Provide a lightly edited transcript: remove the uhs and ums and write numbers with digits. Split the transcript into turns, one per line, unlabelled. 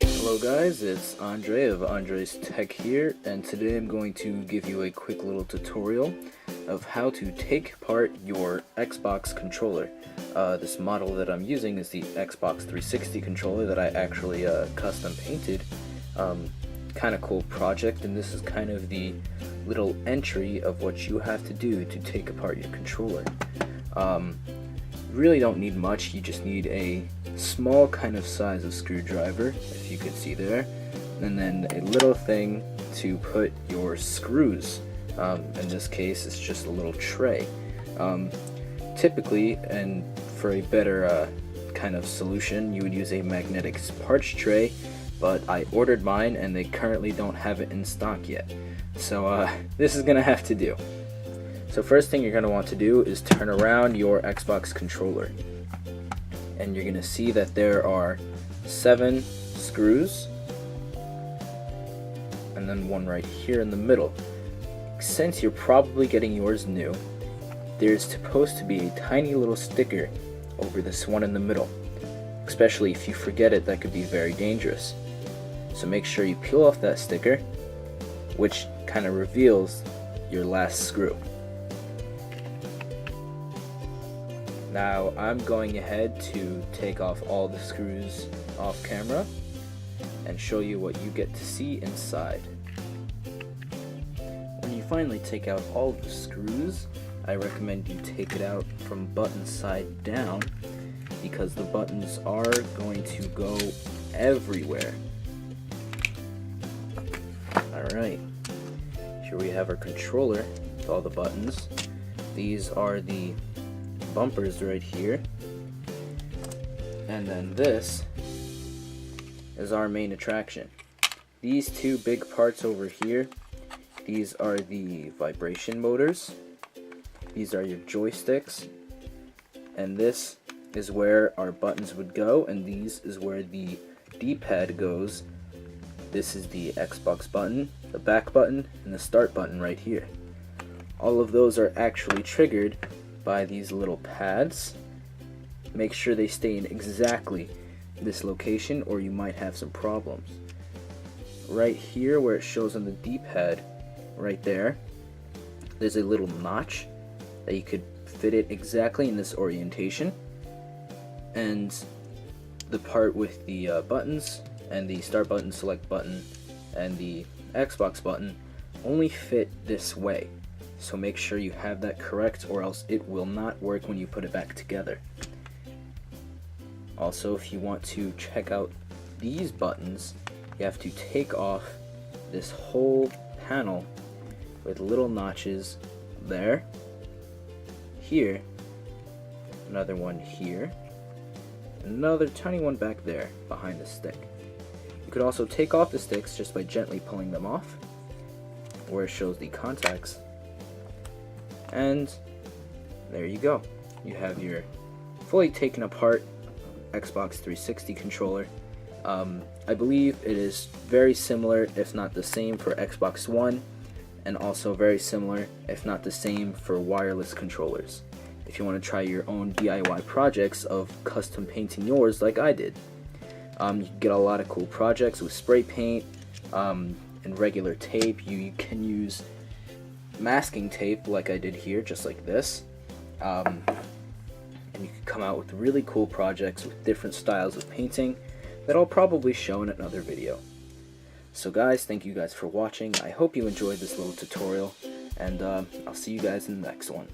Hello guys, it's Andre of Andre's Tech here, and today I'm going to give you a quick little tutorial of how to take apart your Xbox controller. This model that I'm using is the Xbox 360 controller that I actually custom painted. Kind of cool project, and this is kind of the little entry of what you have to do to take apart your controller. You really don't need much, you just need a small kind of size of screwdriver, if you can see there, and then a little thing to put your screws. In this case it's just a little tray. Typically, and for a better kind of solution, you would use a magnetic parts tray, but I ordered mine and they currently don't have it in stock yet, so this is gonna have to do. So first thing you're going to want to do is turn around your Xbox controller, and you're going to see that there are 7 screws and then one right here in the middle. Since you're probably getting yours new, there's supposed to be a tiny little sticker over this one in the middle. Especially if you forget it, that could be very dangerous. So make sure you peel off that sticker, which kind of reveals your last screw. Now I'm going ahead to take off all the screws off camera and show you what you get to see inside. When you finally take out all the screws, I recommend you take it out from button side down, because the buttons are going to go everywhere. Alright, here we have our controller with all the buttons. These are the bumpers right here, and then this is our main attraction. These two big parts over here, these are the vibration motors, these are your joysticks, and this is where our buttons would go, and these is where the D-pad goes. This is the Xbox button, the back button, and the start button right here. All of those are actually triggered by these little pads. Make sure they stay in exactly this location or you might have some problems. Right here where it shows on the D-pad, right there, there's a little notch that you could fit it exactly in this orientation, and the part with the buttons and the start button, select button, and the Xbox button only fit this way. So make sure you have that correct, or else it will not work when you put it back together. Also, if you want to check out these buttons, you have to take off this whole panel with little notches there, here, another one here, another tiny one back there behind the stick. You could also take off the sticks just by gently pulling them off, where it shows the contacts. And there you go. You have your fully taken apart Xbox 360 controller. I believe it is very similar, if not the same, for Xbox One, and also very similar, if not the same, for wireless controllers. If you want to try your own DIY projects of custom painting yours like I did. You can get a lot of cool projects with spray paint and regular tape. You can use masking tape like I did here, just like this, and you can come out with really cool projects with different styles of painting that I'll probably show in another video. So guys, thank you guys for watching. I hope you enjoyed this little tutorial, and I'll see you guys in the next one.